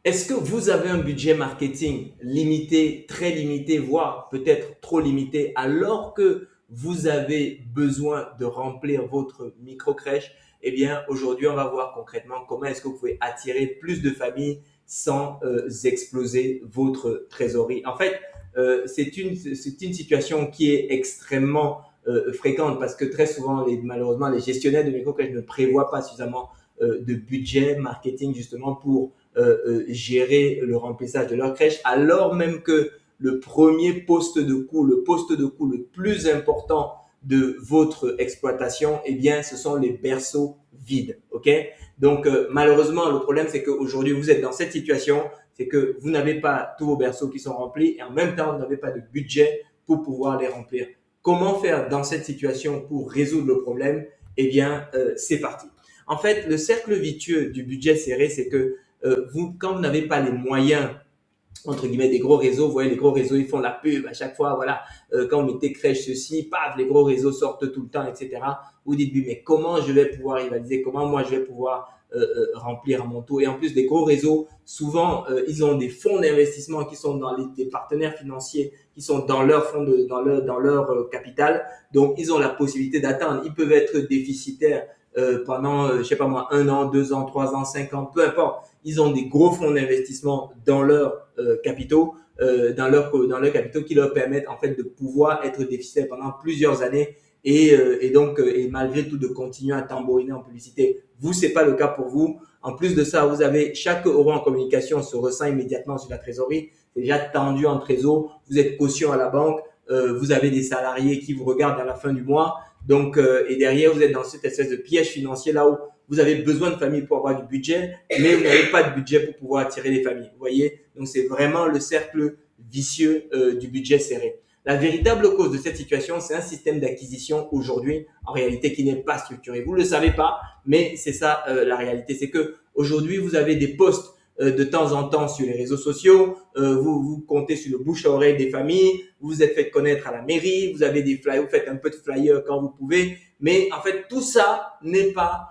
Est-ce que vous avez un budget marketing limité, très limité, voire peut-être trop limité, alors que vous avez besoin de remplir votre micro-crèche? Eh bien, aujourd'hui, on va voir concrètement comment est-ce que vous pouvez attirer plus de familles sans exploser votre trésorerie. En fait, c'est une situation qui est extrêmement fréquente parce que très souvent, malheureusement, les gestionnaires de micro-crèches ne prévoient pas suffisamment de budget marketing justement pour gérer le remplissage de leur crèche, alors même que le premier poste de coût, le poste de coût le plus important de votre exploitation, eh bien, ce sont les berceaux vides. OK? Donc, malheureusement, le problème, c'est qu'aujourd'hui, vous êtes dans cette situation, c'est que vous n'avez pas tous vos berceaux qui sont remplis et en même temps, vous n'avez pas de budget pour pouvoir les remplir. Comment faire dans cette situation pour résoudre le problème? Eh bien, c'est parti. En fait, le cercle vicieux du budget serré, c'est que vous, quand vous n'avez pas les moyens entre guillemets des gros réseaux, vous voyez les gros réseaux ils font la pub à chaque fois, voilà, quand vous mettez crèche ceci, paf, les gros réseaux sortent tout le temps, etc. Vous dites oui, mais comment je vais pouvoir rivaliser, comment moi je vais pouvoir remplir mon taux. Et en plus les gros réseaux, souvent ils ont des fonds d'investissement qui sont dans des partenaires financiers qui sont dans leur fonds dans leur capital, donc ils ont la possibilité d'atteindre, ils peuvent être déficitaires pendant, je sais pas moi, 1 an, 2 ans, 3 ans, 5 ans, peu importe. Ils ont des gros fonds d'investissement dans leurs capitaux, dans leurs capitaux qui leur permettent en fait de pouvoir être déficitaires pendant plusieurs années et malgré tout de continuer à tambouriner en publicité. Vous, c'est pas le cas pour vous. En plus de ça, vous avez chaque euro en communication se ressent immédiatement sur la trésorerie. C'est déjà tendu en trésor. Vous êtes caution à la banque. Vous avez des salariés qui vous regardent à la fin du mois. Donc, et derrière, vous êtes dans cette espèce de piège financier là où vous avez besoin de familles pour avoir du budget, mais vous n'avez pas de budget pour pouvoir attirer les familles. Vous voyez? Donc, c'est vraiment le cercle vicieux du budget serré. La véritable cause de cette situation, c'est un système d'acquisition aujourd'hui, en réalité, qui n'est pas structuré. Vous ne le savez pas, mais c'est ça la réalité. C'est que aujourd'hui, vous avez des postes de temps en temps sur les réseaux sociaux, vous comptez sur le bouche à oreille des familles, vous vous êtes fait connaître à la mairie, vous avez des flyers, vous faites un peu de flyers quand vous pouvez, mais en fait tout ça n'est pas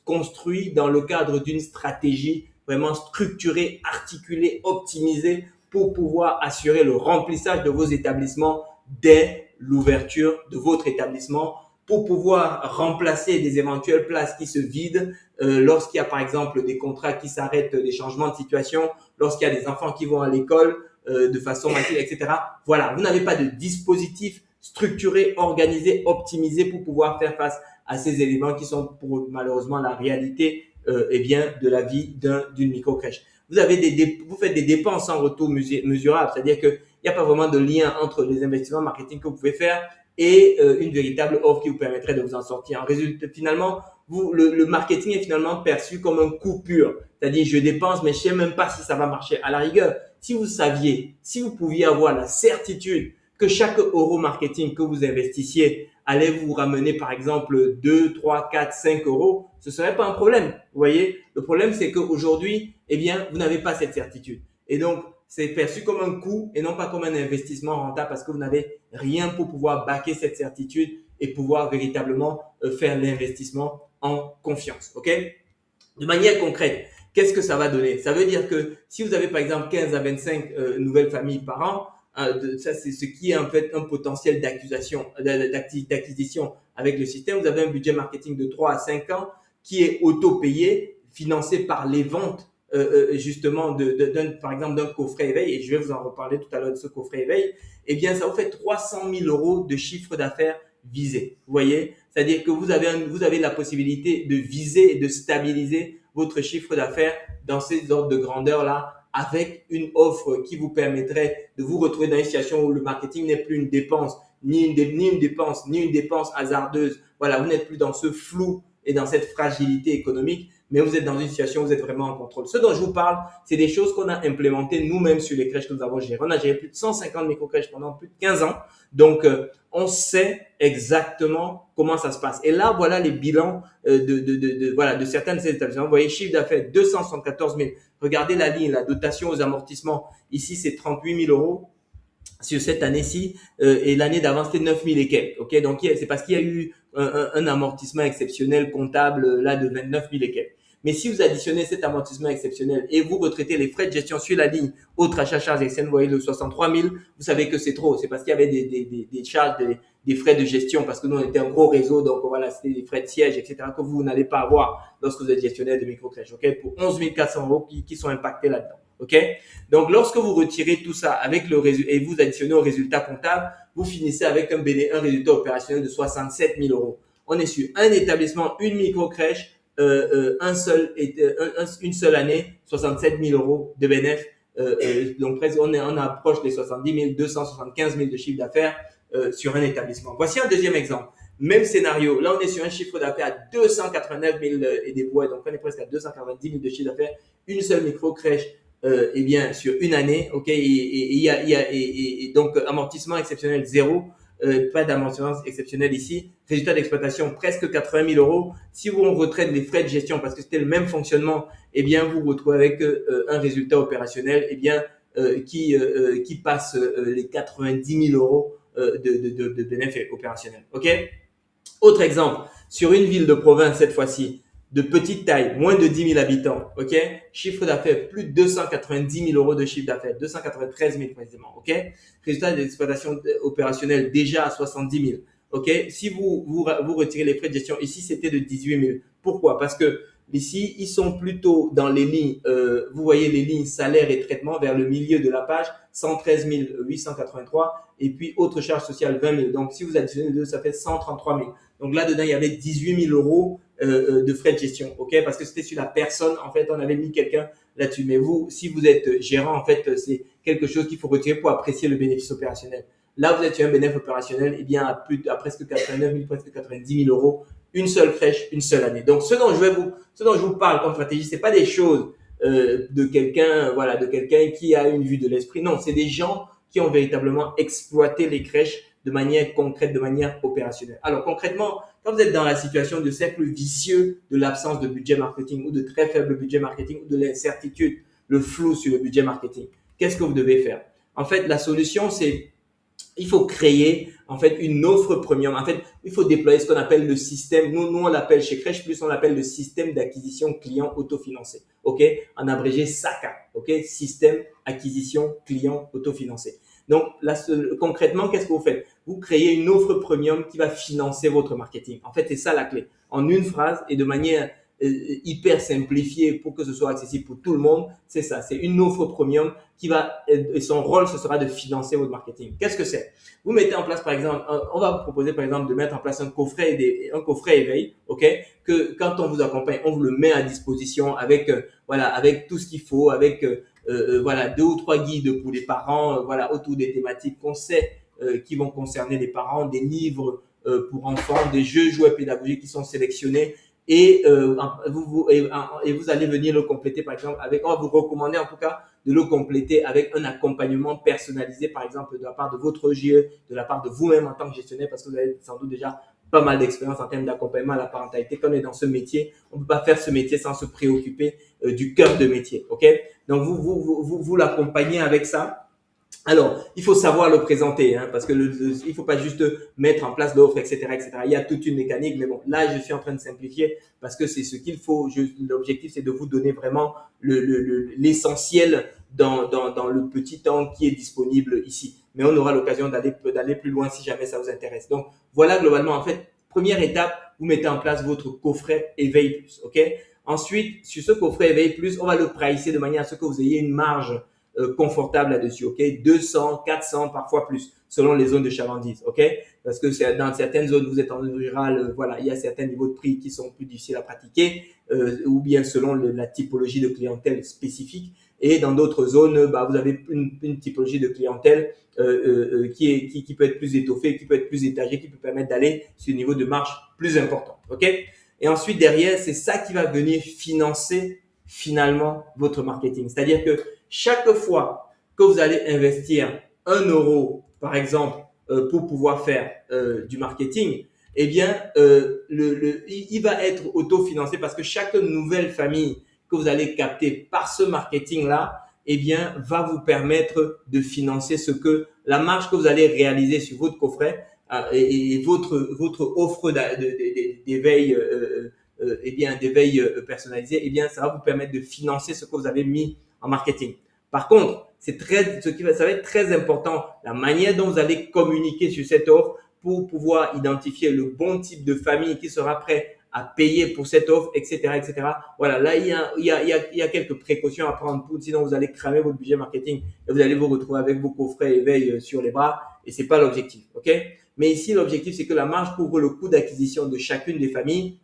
construit dans le cadre d'une stratégie vraiment structurée, articulée, optimisée pour pouvoir assurer le remplissage de vos établissements dès l'ouverture de votre établissement, pour pouvoir remplacer des éventuelles places qui se vident lorsqu'il y a par exemple des contrats qui s'arrêtent, des changements de situation, lorsqu'il y a des enfants qui vont à l'école de façon massive, etc. Voilà, vous n'avez pas de dispositif structuré, organisé, optimisé pour pouvoir faire face à ces éléments qui sont pour malheureusement la réalité eh bien, de la vie d'une micro-crèche. Vous faites des dépenses sans retour mesurable, c'est-à-dire qu'il n'y a pas vraiment de lien entre les investissements marketing que vous pouvez faire et une véritable offre qui vous permettrait de vous en sortir. En résultat, finalement, le marketing est finalement perçu comme un coût pur. C'est-à-dire, je dépense, mais je ne sais même pas si ça va marcher. À la rigueur, si vous saviez, si vous pouviez avoir la certitude que chaque euro marketing que vous investissiez allait vous ramener, par exemple, 2, 3, 4, 5 euros, ce ne serait pas un problème. Vous voyez, le problème, c'est qu'aujourd'hui, eh bien, vous n'avez pas cette certitude. Et donc, c'est perçu comme un coût et non pas comme un investissement rentable parce que vous n'avez rien pour pouvoir baquer cette certitude et pouvoir véritablement faire l'investissement en confiance. OK? De manière concrète, qu'est-ce que ça va donner? Ça veut dire que si vous avez par exemple 15 à 25 nouvelles familles par an, ça c'est ce qui est en fait un potentiel d'acquisition avec le système. Vous avez un budget marketing de 3 à 5 ans qui est auto-payé, financé par les ventes justement par exemple d'un coffret éveil, et je vais vous en reparler tout à l'heure de ce coffret éveil. Eh bien ça vous fait 300 000 euros de chiffre d'affaires visé. Vous voyez, c'est-à-dire que vous avez la possibilité de viser et de stabiliser votre chiffre d'affaires dans ces ordres de grandeur-là avec une offre qui vous permettrait de vous retrouver dans une situation où le marketing n'est plus une dépense, ni une dépense hasardeuse. Voilà, vous n'êtes plus dans ce flou et dans cette fragilité économique, mais vous êtes dans une situation où vous êtes vraiment en contrôle. Ce dont je vous parle, c'est des choses qu'on a implémentées nous-mêmes sur les crèches que nous avons gérées. On a géré plus de 150 micro-crèches pendant plus de 15 ans. Donc, on sait exactement comment ça se passe. Et là, voilà les bilans voilà, de certains de ces établissements. Vous voyez, chiffre d'affaires 274 000. Regardez la ligne, la dotation aux amortissements. Ici, c'est 38 000 euros sur cette année-ci et l'année d'avant c'était 9 000 et quelques. Donc c'est parce qu'il y a eu un amortissement exceptionnel comptable là de 29 000 et quelques. Mais si vous additionnez cet amortissement exceptionnel et vous retraitez les frais de gestion sur la ligne autres achats, charges externes, vous voyez le 63 000, vous savez que c'est trop. C'est parce qu'il y avait des charges, des frais de gestion, parce que nous, on était un gros réseau, donc voilà, c'était des frais de siège, etc., que vous n'allez pas avoir lorsque vous êtes gestionnaire de microcrèche, ok, pour 11 400 euros qui sont impactés là-dedans. OK? Donc, lorsque vous retirez tout ça avec le résultat et vous additionnez au résultat comptable, vous finissez avec un résultat opérationnel de 67 000 euros. On est sur un établissement, une microcrèche, une seule année, 67 000 euros de bénéfices. Donc, presque, on approche des 70 000, 275 000 de chiffre d'affaires sur un établissement. Voici un deuxième exemple. Même scénario. Là, on est sur un chiffre d'affaires à 289 000 et des bouets. Donc, on est presque à 290 000 de chiffre d'affaires. Une seule microcrèche, eh bien, sur une année, ok, et donc amortissement exceptionnel zéro, pas d'amortissement exceptionnel ici. Résultat d'exploitation presque 80 000 euros. Si vous retraite les frais de gestion parce que c'était le même fonctionnement, eh bien, vous vous retrouvez avec un résultat opérationnel, eh bien, qui passe les 90 000 euros de bénéfices opérationnels. Ok. Autre exemple, sur une ville de province cette fois-ci, de petite taille, moins de 10 000 habitants, ok, chiffre d'affaires, plus de 290 000 euros de chiffre d'affaires, 293 000 précisément, ok, résultat d'exploitation opérationnelle déjà à 70 000, ok, si vous retirez les frais de gestion, ici c'était de 18 000, pourquoi? Parce que ici, ils sont plutôt dans les lignes, vous voyez les lignes salaire et traitement vers le milieu de la page, 113 883, et puis autres charges sociales 20 000, donc si vous additionnez les deux, ça fait 133 000. Donc là-dedans, il y avait 18 000 euros de frais de gestion, ok, parce que c'était sur la personne, en fait, on avait mis quelqu'un là-dessus. Mais vous, si vous êtes gérant, en fait, c'est quelque chose qu'il faut retirer pour apprécier le bénéfice opérationnel. Là, vous êtes sur un bénéfice opérationnel, eh bien, à presque 89 000, presque 90 000 euros, une seule crèche, une seule année. Donc, ce dont je vous parle comme stratégie, c'est pas des choses de quelqu'un, voilà, de quelqu'un qui a une vue de l'esprit. Non, c'est des gens qui ont véritablement exploité les crèches de manière concrète, de manière opérationnelle. Alors concrètement, quand vous êtes dans la situation de cercle vicieux de l'absence de budget marketing ou de très faible budget marketing ou de l'incertitude, le flou sur le budget marketing, qu'est-ce que vous devez faire? En fait, la solution, c'est il faut créer en fait une offre premium. En fait, il faut déployer ce qu'on appelle le système. Nous on l'appelle chez Crèche Plus, on l'appelle le système d'acquisition client autofinancé. Ok, en abrégé SACA. Ok, système acquisition client autofinancé. Donc là, concrètement, qu'est-ce que vous faites? Vous créez une offre premium qui va financer votre marketing. En fait, c'est ça la clé. En une phrase et de manière hyper simplifiée pour que ce soit accessible pour tout le monde, c'est ça. C'est une offre premium qui va, et son rôle, ce sera de financer votre marketing. Qu'est-ce que c'est? Vous mettez en place, par exemple, on va vous proposer, par exemple, de mettre en place un coffret éveil, ok? Que quand on vous accompagne, on vous le met à disposition avec, voilà, avec tout ce qu'il faut, avec, voilà, 2 ou 3 guides pour les parents, voilà, autour des thématiques qu'on sait qui vont concerner les parents, des livres pour enfants, des jeux jouets pédagogiques qui sont sélectionnés et vous allez venir le compléter par exemple avec, on va vous recommander en tout cas de le compléter avec un accompagnement personnalisé par exemple de la part de votre GE, de la part de vous-même en tant que gestionnaire parce que vous avez sans doute déjà pas mal d'expérience en termes d'accompagnement à la parentalité. Quand on est dans ce métier, on ne peut pas faire ce métier sans se préoccuper du cœur de métier, ok? Donc vous l'accompagnez avec ça. Alors, il faut savoir le présenter, hein, parce que il faut pas juste mettre en place l'offre, etc., etc. Il y a toute une mécanique, mais bon, là, je suis en train de simplifier parce que c'est ce qu'il faut. L'objectif, c'est de vous donner vraiment l'essentiel dans le petit temps qui est disponible ici. Mais on aura l'occasion d'aller plus loin si jamais ça vous intéresse. Donc, voilà globalement, en fait, première étape, vous mettez en place votre coffret Éveil Plus, ok? Ensuite, sur ce coffret Éveil Plus, on va le pricer de manière à ce que vous ayez une marge confortable là-dessus, ok? 200, 400, parfois plus, selon les zones de chalandise, ok? Parce que dans certaines zones, vous êtes en zone rurale, voilà, il y a certains niveaux de prix qui sont plus difficiles à pratiquer, ou bien selon la typologie de clientèle spécifique. Et dans d'autres zones, bah, vous avez une typologie de clientèle qui peut être plus étoffée, qui peut être plus étagée, qui peut permettre d'aller sur un niveau de marge plus important, ok? Et ensuite, derrière, c'est ça qui va venir financer finalement votre marketing. C'est-à-dire que chaque fois que vous allez investir 1 euro, par exemple, pour pouvoir faire du marketing, eh bien, il va être autofinancé parce que chaque nouvelle famille que vous allez capter par ce marketing-là, eh bien, va vous permettre de financer la marge que vous allez réaliser sur votre coffret et votre offre d'éveil eh bien, d'éveil personnalisé, eh bien, ça va vous permettre de financer ce que vous avez mis en marketing. Par contre, ça va être très important, la manière dont vous allez communiquer sur cette offre pour pouvoir identifier le bon type de famille qui sera prêt à payer pour cette offre, etc., etc. Voilà, là, il y a quelques précautions à prendre, sinon vous allez cramer votre budget marketing et vous allez vous retrouver avec vos coffrets éveil sur les bras et c'est pas l'objectif, ok? Mais ici, l'objectif, c'est que la marge couvre le coût d'acquisition de chacune des familles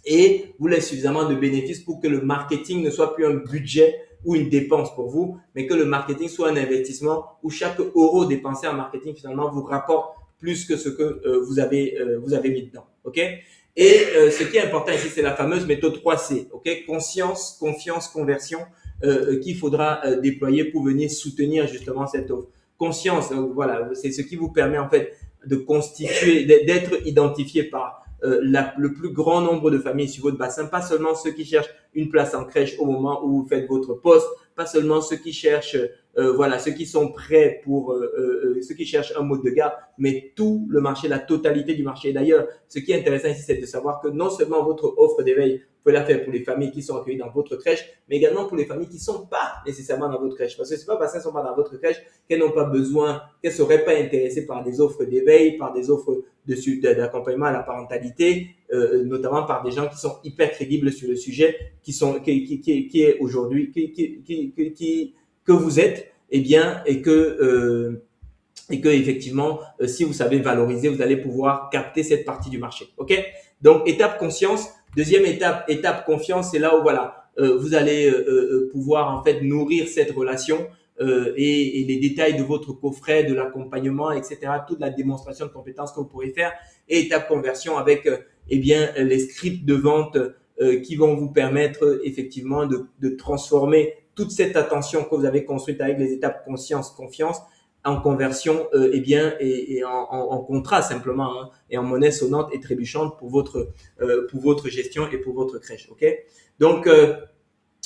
et vous laisse suffisamment de bénéfices pour que le marketing ne soit plus un budget ou une dépense pour vous, mais que le marketing soit un investissement où chaque euro dépensé en marketing finalement vous rapporte plus que ce que vous avez mis dedans. Ok? Et ce qui est important ici, c'est la fameuse méthode 3C. Ok? Conscience, confiance, conversion qu'il faudra déployer pour venir soutenir justement cette offre. Conscience, voilà, c'est ce qui vous permet en fait de constituer, d'être identifié par le plus grand nombre de familles sur votre bassin, pas seulement ceux qui cherchent une place en crèche au moment où vous faites votre poste, pas seulement ceux qui cherchent, voilà, ceux qui sont prêts pour, ceux qui cherchent un mode de garde, mais tout le marché, la totalité du marché. D'ailleurs, ce qui est intéressant ici, c'est de savoir que non seulement votre offre d'éveil, vous pouvez la faire pour les familles qui sont accueillies dans votre crèche, mais également pour les familles qui ne sont pas nécessairement dans votre crèche. Parce que ce n'est pas parce qu'elles ne sont pas dans votre crèche qu'elles n'ont pas besoin, qu'elles ne seraient pas intéressées par des offres d'éveil, par des offres d'accompagnement à la parentalité, notamment par des gens qui sont hyper crédibles sur le sujet, qui est aujourd'hui, que vous êtes, eh bien, et que effectivement, si vous savez valoriser, vous allez pouvoir capter cette partie du marché. Ok? Donc, étape conscience. Deuxième étape confiance, c'est là où voilà, vous allez pouvoir en fait nourrir cette relation et les détails de votre coffret, de l'accompagnement, etc. Toute la démonstration de compétences que vous pourrez faire. Et étape conversion avec eh bien les scripts de vente qui vont vous permettre effectivement de transformer toute cette attention que vous avez construite avec les étapes conscience, confiance en conversion eh bien et en contrat simplement hein, et en monnaie sonnante et trébuchante pour votre gestion et pour votre crèche. Ok? Donc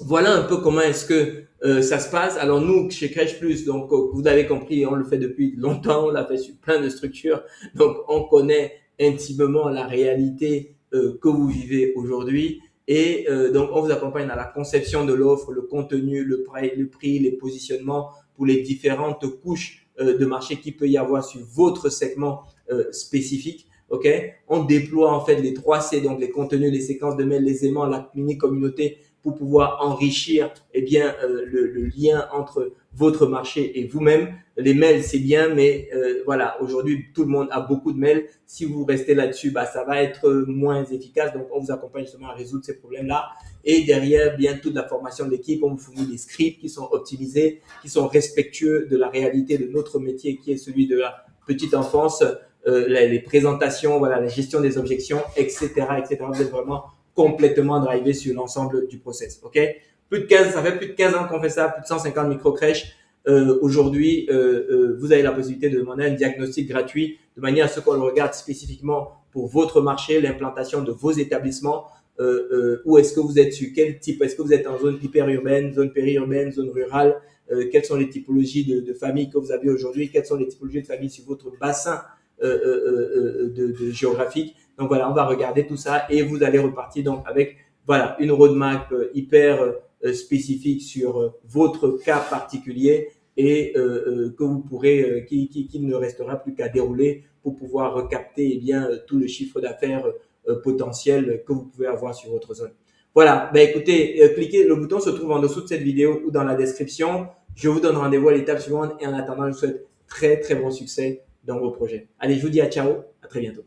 voilà un peu comment est-ce que ça se passe. Alors nous, chez Crèche Plus, donc vous avez compris, on le fait depuis longtemps, on l'a fait sur plein de structures, donc on connaît intimement la réalité que vous vivez aujourd'hui. Et donc on vous accompagne dans la conception de l'offre, le contenu, le prix, les positionnements pour les différentes couches de marché qu'il peut y avoir sur votre segment spécifique. Ok? On déploie en fait les 3C, donc les contenus, les séquences de mails, les aimants, la mini communauté pour pouvoir enrichir eh bien, le lien entre votre marché et vous-même. Les mails, c'est bien, mais voilà, aujourd'hui, tout le monde a beaucoup de mails. Si vous restez là-dessus, bah, ça va être moins efficace. Donc, on vous accompagne justement à résoudre ces problèmes-là. Et derrière, bien, toute la formation de l'équipe, on vous fournit des scripts qui sont optimisés, qui sont respectueux de la réalité de notre métier, qui est celui de la petite enfance, les présentations, voilà, la gestion des objections, etc., etc. Vous êtes vraiment complètement drivé sur l'ensemble du process. Ok? Ça fait plus de 15 ans qu'on fait ça, plus de 150 micro-crèches. Aujourd'hui, vous avez la possibilité de demander un diagnostic gratuit de manière à ce qu'on le regarde spécifiquement pour votre marché, l'implantation de vos établissements. Où est-ce que vous êtes sur quel type? Est-ce que vous êtes en zone hyper-urbaine, zone périurbaine, zone rurale? Quelles sont les typologies de familles que vous avez aujourd'hui? Quelles sont les typologies de familles sur votre bassin de géographique? Donc voilà, on va regarder tout ça et vous allez repartir donc avec voilà une roadmap hyper spécifique sur votre cas particulier et que vous pourrez, qui ne restera plus qu'à dérouler pour pouvoir recapter eh bien tout le chiffre d'affaires potentiel que vous pouvez avoir sur votre zone. Voilà, ben écoutez, cliquez, le bouton se trouve en dessous de cette vidéo ou dans la description. Je vous donne rendez-vous à l'étape suivante et en attendant, je vous souhaite très très bon succès dans vos projets. Allez, je vous dis à ciao, à très bientôt.